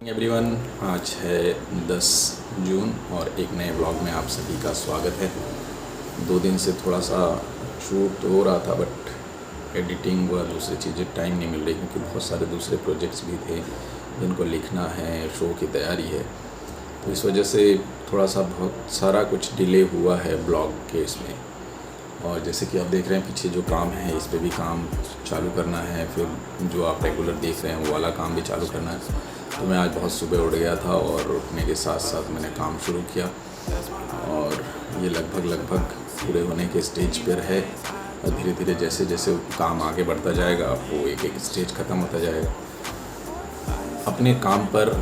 Everyone, आज है 10 जून और एक नए ब्लॉग में आप सभी का स्वागत है। 2 दिन से थोड़ा सा शूट हो रहा था बट एडिटिंग व दूसरी चीज़ें टाइम नहीं मिल रही क्योंकि बहुत सारे दूसरे प्रोजेक्ट्स भी थे जिनको लिखना है, शो की तैयारी है, तो इस वजह से थोड़ा सा बहुत सारा कुछ डिले हुआ है ब्लॉग के इसमें। और जैसे कि आप देख रहे हैं पीछे जो काम है इस पे भी काम चालू करना है, फिर जो आप रेगुलर देख रहे हैं वो वाला काम भी चालू करना है। तो मैं आज बहुत सुबह उठ गया था और उठने के साथ साथ मैंने काम शुरू किया और ये लगभग पूरे होने के स्टेज पर है। और धीरे धीरे जैसे जैसे काम आगे बढ़ता जाएगा वो एक एक स्टेज ख़त्म होता जाएगा। अपने काम पर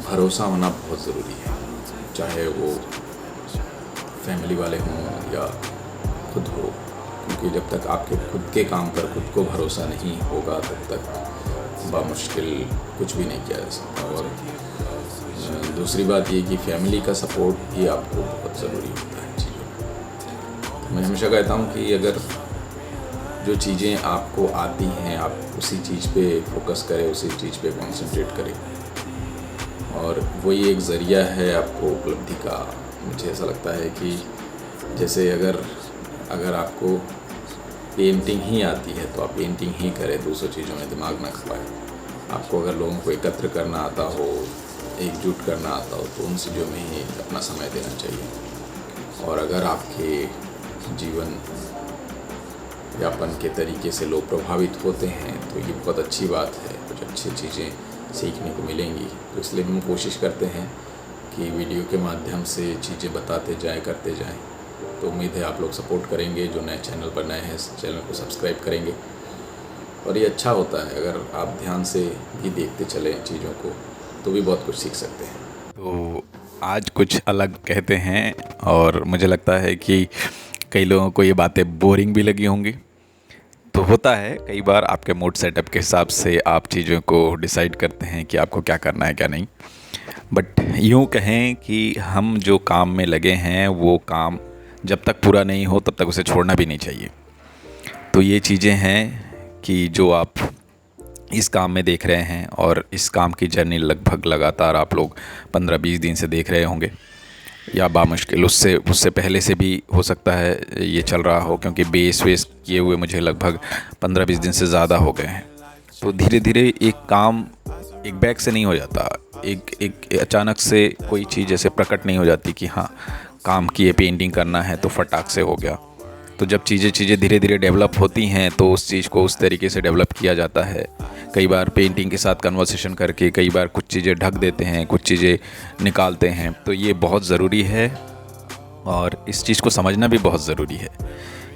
भरोसा होना बहुत ज़रूरी है, चाहे वो फैमिली वाले हों या खुद हो, क्योंकि जब तक आपके खुद के काम पर खुद को भरोसा नहीं होगा तब तक बामुश्किल कुछ भी नहीं किया जा सकता। और दूसरी बात ये कि फैमिली का सपोर्ट भी आपको बहुत ज़रूरी होता है चीज़ों में। मैं हमेशा कहता हूँ कि अगर जो चीज़ें आपको आती हैं आप उसी चीज़ पे फोकस करें, उसी चीज़ पे कंसंट्रेट करें और वही एक ज़रिया है आपको उपलब्धि का। मुझे ऐसा लगता है कि जैसे अगर आपको पेंटिंग ही आती है तो आप पेंटिंग ही करें, दूसरी चीज़ों में दिमाग ना खपाएं। आपको अगर लोगों को एकत्र करना आता हो, एकजुट करना आता हो तो उन चीज़ों में ही अपना समय देना चाहिए। और अगर आपके जीवन यापन के तरीके से लोग प्रभावित होते हैं तो ये बहुत अच्छी बात है, कुछ अच्छी चीज़ें सीखने को मिलेंगी। तो इसलिए हम कोशिश करते हैं कि वीडियो के माध्यम से चीज़ें बताते जाएं, करते जाएं। तो उम्मीद है आप लोग सपोर्ट करेंगे, जो नए चैनल पर नए हैं चैनल को सब्सक्राइब करेंगे। और ये अच्छा होता है अगर आप ध्यान से भी देखते चलें चीज़ों को तो भी बहुत कुछ सीख सकते हैं। तो आज कुछ अलग कहते हैं और मुझे लगता है कि कई लोगों को ये बातें बोरिंग भी लगी होंगी। तो होता है कई बार आपके मूड सेटअप के हिसाब से आप चीज़ों को डिसाइड करते हैं कि आपको क्या करना है क्या नहीं। बट यूँ कहें कि हम जो काम में लगे हैं वो काम जब तक पूरा नहीं हो तब तक उसे छोड़ना भी नहीं चाहिए। तो ये चीज़ें हैं कि जो आप इस काम में देख रहे हैं और इस काम की जर्नी लगभग लगातार आप लोग 15-20 दिन से देख रहे होंगे या बामुश्किल उससे पहले से भी हो सकता है ये चल रहा हो, क्योंकि बेस वेस किए हुए मुझे लगभग 15-20 दिन से ज़्यादा हो गए हैं। तो धीरे धीरे एक काम एक बैग से नहीं हो जाता, एक अचानक से कोई चीज़ जैसे प्रकट नहीं हो जाती कि हाँ काम की ये पेंटिंग करना है तो फटाक से हो गया। तो जब चीज़ें धीरे धीरे डेवलप होती हैं तो उस चीज़ को उस तरीके से डेवलप किया जाता है। कई बार पेंटिंग के साथ कन्वर्सेशन करके, कई बार कुछ चीज़ें ढक देते हैं, कुछ चीज़ें निकालते हैं। तो ये बहुत ज़रूरी है और इस चीज़ को समझना भी बहुत ज़रूरी है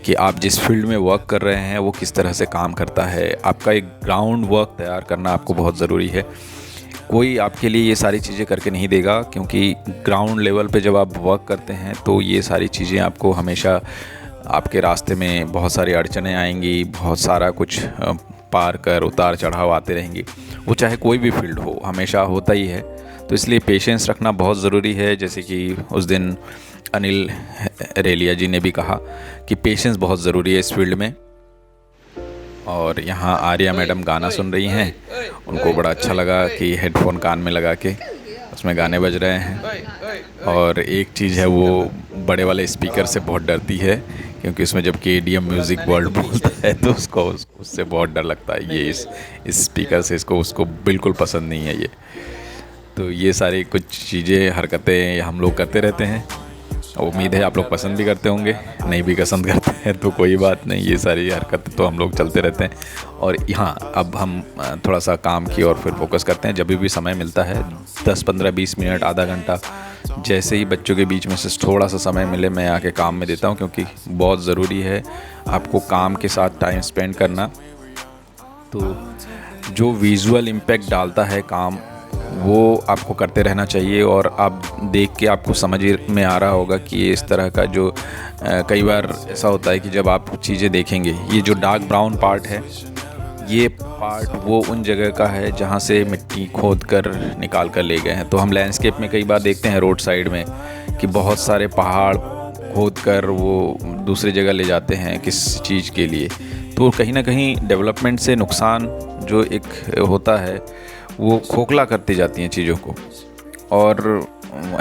कि आप जिस फील्ड में वर्क कर रहे हैं वो किस तरह से काम करता है। आपका एक ग्राउंड वर्क तैयार करना आपको बहुत ज़रूरी है। कोई आपके लिए ये सारी चीज़ें करके नहीं देगा, क्योंकि ग्राउंड लेवल पे जब आप वर्क करते हैं तो ये सारी चीज़ें आपको हमेशा आपके रास्ते में बहुत सारी अड़चनें आएंगी, बहुत सारा कुछ पार कर उतार चढ़ाव आते रहेंगे। वो चाहे कोई भी फील्ड हो, हमेशा होता ही है। तो इसलिए पेशेंस रखना बहुत ज़रूरी है। जैसे कि उस दिन अनिल रेलिया जी ने भी कहा कि पेशेंस बहुत ज़रूरी है इस फील्ड में। और यहाँ आर्या मैडम गाना सुन रही हैं, उनको बड़ा अच्छा लगा कि हेडफोन कान में लगा के उसमें गाने बज रहे हैं। और एक चीज़ है, वो बड़े वाले स्पीकर से बहुत डरती है, क्योंकि उसमें जब KDM म्यूज़िक वर्ल्ड बोलता है तो उससे बहुत डर लगता है। ये इस स्पीकर से उसको बिल्कुल पसंद नहीं है ये। तो ये सारी कुछ चीज़ें हरकतें हम लोग करते रहते हैं। उम्मीद है आप लोग पसंद भी करते होंगे, नहीं भी पसंद करते हैं तो कोई बात नहीं, ये सारी हरकत तो हम लोग चलते रहते हैं। और यहाँ अब हम थोड़ा सा काम की और फिर फोकस करते हैं। जब भी समय मिलता है 10-15-20 मिनट, आधा घंटा, जैसे ही बच्चों के बीच में से थोड़ा सा समय मिले मैं आके काम में देता हूँ, क्योंकि बहुत ज़रूरी है आपको काम के साथ टाइम स्पेंड करना। तो जो विजुअल इम्पैक्ट डालता है काम वो आपको करते रहना चाहिए। और आप देख के आपको समझ में आ रहा होगा कि ये इस तरह का जो कई बार ऐसा होता है कि जब आप चीज़ें देखेंगे, ये जो डार्क ब्राउन पार्ट है, ये पार्ट वो उन जगह का है जहाँ से मिट्टी खोद कर निकाल कर ले गए हैं। तो हम लैंडस्केप में कई बार देखते हैं रोड साइड में कि बहुत सारे पहाड़ खोद कर वो दूसरी जगह ले जाते हैं किस चीज़ के लिए। तो कहीं ना कहीं डेवलपमेंट से नुकसान जो एक होता है वो खोखला करती जाती हैं चीज़ों को। और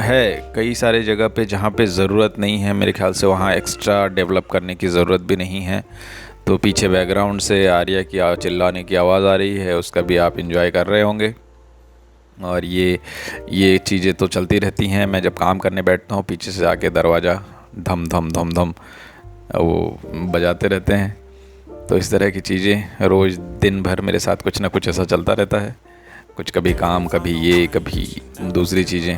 है कई सारे जगह पे जहाँ पे ज़रूरत नहीं है, मेरे ख्याल से वहाँ एक्स्ट्रा डेवलप करने की ज़रूरत भी नहीं है। तो पीछे बैकग्राउंड से आर्या की चिल्लाने की आवाज़ आ रही है, उसका भी आप एंजॉय कर रहे होंगे। और ये चीज़ें तो चलती रहती हैं। मैं जब काम करने बैठता हूँ, पीछे से आके दरवाज़ा धम धम धम धम वो बजाते रहते हैं। तो इस तरह की चीज़ें रोज़ दिन भर मेरे साथ कुछ ना कुछ ऐसा चलता रहता है। कुछ कभी काम, कभी ये, कभी दूसरी चीज़ें,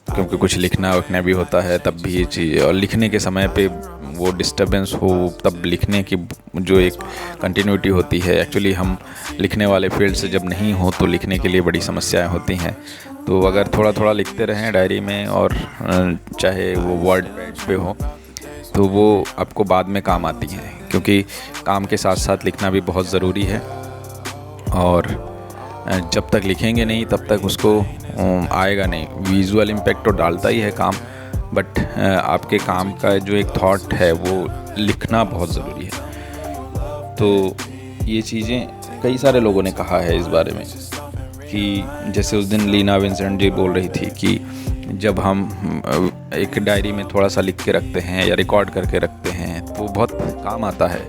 क्योंकि कुछ लिखना भी होता है तब भी ये चीज़। और लिखने के समय पे वो डिस्टर्बेंस हो तब लिखने की जो एक कंटिन्यूटी होती है, एक्चुअली हम लिखने वाले फील्ड से जब नहीं हो तो लिखने के लिए बड़ी समस्याएं होती हैं। तो अगर थोड़ा थोड़ा लिखते रहें डायरी में, और चाहे वो वर्ड पे हो, तो वो आपको बाद में काम आती हैं, क्योंकि काम के साथ साथ लिखना भी बहुत ज़रूरी है। और जब तक लिखेंगे नहीं तब तक उसको आएगा नहीं। विजुअल इम्पैक्ट तो डालता ही है काम, बट आपके काम का जो एक थॉट है वो लिखना बहुत ज़रूरी है। तो ये चीज़ें कई सारे लोगों ने कहा है इस बारे में, कि जैसे उस दिन लीना विंसेंट जी बोल रही थी कि जब हम एक डायरी में थोड़ा सा लिख के रखते हैं या रिकॉर्ड करके रखते हैं तो बहुत काम आता है।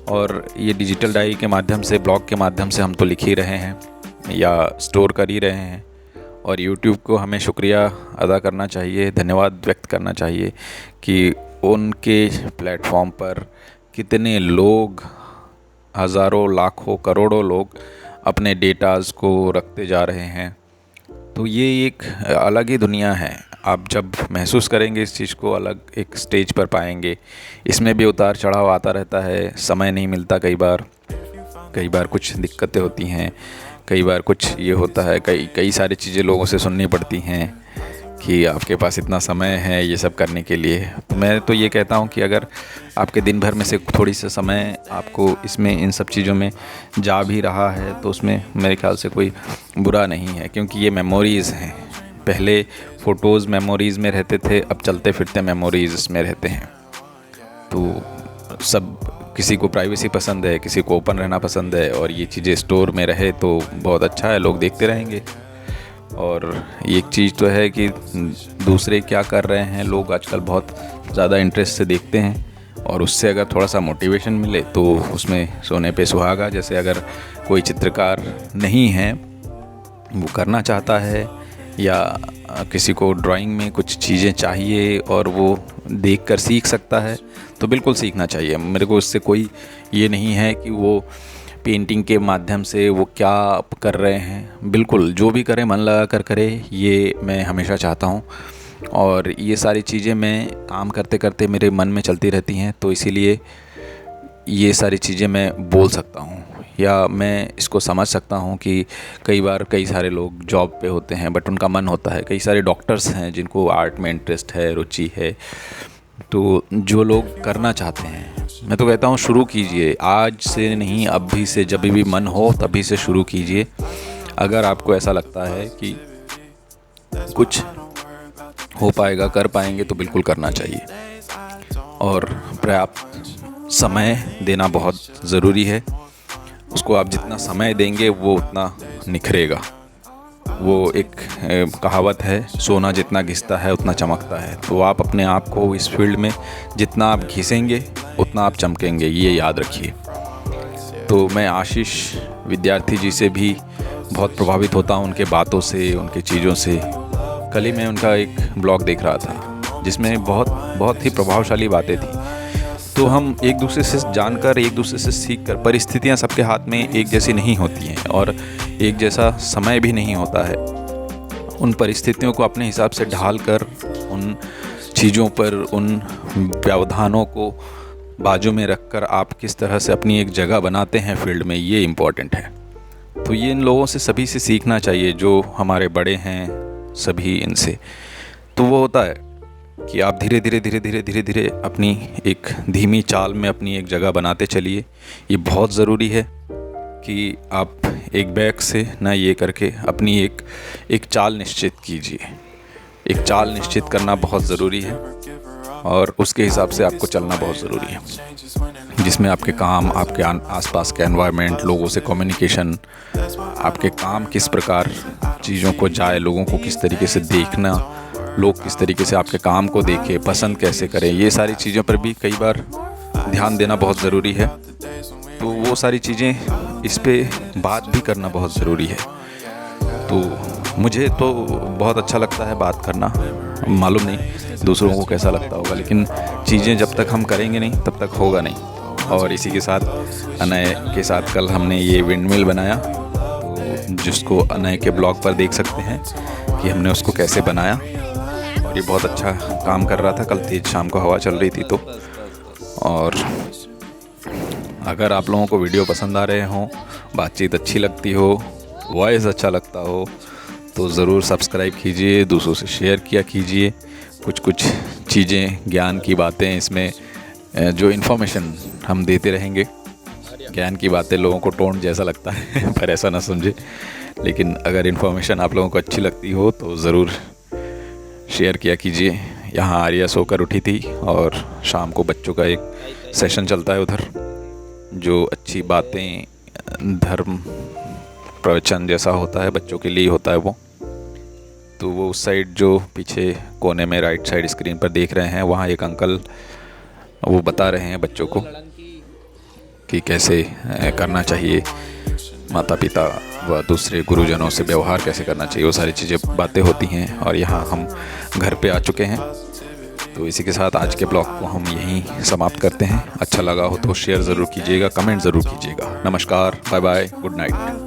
और ये डिजिटल डायरी के माध्यम से, ब्लॉग के माध्यम से हम तो लिख ही रहे हैं या स्टोर कर ही रहे हैं। और YouTube को हमें शुक्रिया अदा करना चाहिए, धन्यवाद व्यक्त करना चाहिए कि उनके प्लेटफॉर्म पर कितने लोग, हज़ारों, लाखों, करोड़ों लोग अपने डेटाज़ को रखते जा रहे हैं। तो ये एक अलग ही दुनिया है। आप जब महसूस करेंगे इस चीज़ को, अलग एक स्टेज पर पाएंगे। इसमें भी उतार चढ़ाव आता रहता है, समय नहीं मिलता कई बार कुछ दिक्कतें होती हैं, कई बार कुछ ये होता है, कई सारी चीज़ें लोगों से सुननी पड़ती हैं कि आपके पास इतना समय है ये सब करने के लिए। तो मैं तो ये कहता हूँ कि अगर आपके दिन भर में से थोड़ी सा समय आपको इसमें, इन सब चीज़ों में जा भी रहा है, तो उसमें मेरे ख्याल से कोई बुरा नहीं है, क्योंकि ये मेमोरीज़ हैं। पहले फ़ोटोज़ मेमोरीज़ में रहते थे, अब चलते फिरते मेमोरीज़ में रहते हैं। तो सब, किसी को प्राइवेसी पसंद है, किसी को ओपन रहना पसंद है, और ये चीज़ें स्टोर में रहे तो बहुत अच्छा है, लोग देखते रहेंगे। और एक चीज़ तो है कि दूसरे क्या कर रहे हैं लोग आजकल बहुत ज़्यादा इंटरेस्ट से देखते हैं, और उससे अगर थोड़ा सा मोटिवेशन मिले तो उसमें सोने पे सुहागा। जैसे अगर कोई चित्रकार नहीं है, वो करना चाहता है, या किसी को ड्राइंग में कुछ चीज़ें चाहिए और वो देखकर सीख सकता है, तो बिल्कुल सीखना चाहिए। मेरे को इससे कोई ये नहीं है कि वो पेंटिंग के माध्यम से वो क्या कर रहे हैं, बिल्कुल जो भी करें मन लगा कर करे, ये मैं हमेशा चाहता हूँ। और ये सारी चीज़ें मैं काम करते करते मेरे मन में चलती रहती हैं, तो इसीलिए ये सारी चीज़ें मैं बोल सकता हूँ, या मैं इसको समझ सकता हूँ कि कई बार कई सारे लोग जॉब पे होते हैं बट उनका मन होता है। कई सारे डॉक्टर्स हैं जिनको आर्ट में इंटरेस्ट है, रुचि है। तो जो लोग करना चाहते हैं, मैं तो कहता हूँ शुरू कीजिए, आज से नहीं, अभी से, जब भी मन हो तभी से शुरू कीजिए। अगर आपको ऐसा लगता है कि कुछ हो पाएगा, कर पाएंगे, तो बिल्कुल करना चाहिए। और पर्याप्त समय देना बहुत ज़रूरी है। उसको आप जितना समय देंगे वो उतना निखरेगा। वो एक कहावत है, सोना जितना घिसता है उतना चमकता है। तो आप अपने आप को इस फील्ड में जितना आप घिसेंगे उतना आप चमकेंगे, ये याद रखिए। तो मैं आशीष विद्यार्थी जी से भी बहुत प्रभावित होता हूँ, उनके बातों से, उनके चीज़ों से। कल ही मैं उनका एक ब्लॉग देख रहा था जिसमें बहुत ही प्रभावशाली बातें थी। तो हम एक दूसरे से जानकर, एक दूसरे से सीखकर, परिस्थितियाँ सबके हाथ में एक जैसी नहीं होती हैं और एक जैसा समय भी नहीं होता है। उन परिस्थितियों को अपने हिसाब से ढाल कर, उन चीज़ों पर, उन व्यवधानों को बाजू में रखकर आप किस तरह से अपनी एक जगह बनाते हैं फील्ड में, ये इम्पॉर्टेंट है। तो ये इन लोगों से, सभी से सीखना चाहिए, जो हमारे बड़े हैं सभी इनसे। तो वो होता है कि आप धीरे धीरे अपनी एक धीमी चाल में अपनी एक जगह बनाते चलिए। ये बहुत ज़रूरी है कि आप एक बैग से ना ये करके अपनी एक चाल निश्चित कीजिए। एक चाल निश्चित करना बहुत ज़रूरी है और उसके हिसाब से आपको चलना बहुत ज़रूरी है। जिसमें आपके काम, आपके आसपास के एनवायरनमेंट, लोगों से कम्युनिकेशन, आपके काम किस प्रकार चीज़ों को जाए, लोगों को किस तरीके से देखना, लोग किस तरीके से आपके काम को देखें, पसंद कैसे करें, ये सारी चीज़ों पर भी कई बार ध्यान देना बहुत ज़रूरी है। तो वो सारी चीज़ें, इस पे बात भी करना बहुत ज़रूरी है। तो मुझे तो बहुत अच्छा लगता है बात करना, मालूम नहीं दूसरों को कैसा लगता होगा, लेकिन चीज़ें जब तक हम करेंगे नहीं तब तक होगा नहीं। और इसी के साथ अनय के साथ कल हमने ये विंडमिल बनाया, तो जिसको अनय के ब्लॉग पर देख सकते हैं कि हमने उसको कैसे बनाया। और ये बहुत अच्छा काम कर रहा था, कल तेज़ शाम को हवा चल रही थी तो। और अगर आप लोगों को वीडियो पसंद आ रहे हों, बातचीत अच्छी लगती हो, वॉइस अच्छा लगता हो, तो ज़रूर सब्सक्राइब कीजिए, दूसरों से शेयर किया कीजिए। कुछ चीज़ें, ज्ञान की बातें, इसमें जो इन्फॉर्मेशन हम देते रहेंगे। ज्ञान की बातें लोगों को टोंट जैसा लगता है पर ऐसा ना समझे, लेकिन अगर इन्फॉर्मेशन आप लोगों को अच्छी लगती हो तो ज़रूर शेयर किया कीजिए। यहाँ आर्या सोकर उठी थी और शाम को बच्चों का एक सेशन चलता है उधर, जो अच्छी बातें, धर्म प्रवचन जैसा होता है, बच्चों के लिए होता है वो। तो वो उस साइड जो पीछे कोने में राइट साइड स्क्रीन पर देख रहे हैं, वहाँ एक अंकल वो बता रहे हैं बच्चों को कि कैसे करना चाहिए, माता पिता व दूसरे गुरुजनों से व्यवहार कैसे करना चाहिए, वो सारी चीज़ें बातें होती हैं। और यहाँ हम घर पे आ चुके हैं। तो इसी के साथ आज के ब्लॉग को हम यहीं समाप्त करते हैं। अच्छा लगा हो तो शेयर ज़रूर कीजिएगा, कमेंट ज़रूर कीजिएगा। नमस्कार, बाय बाय, गुड नाइट।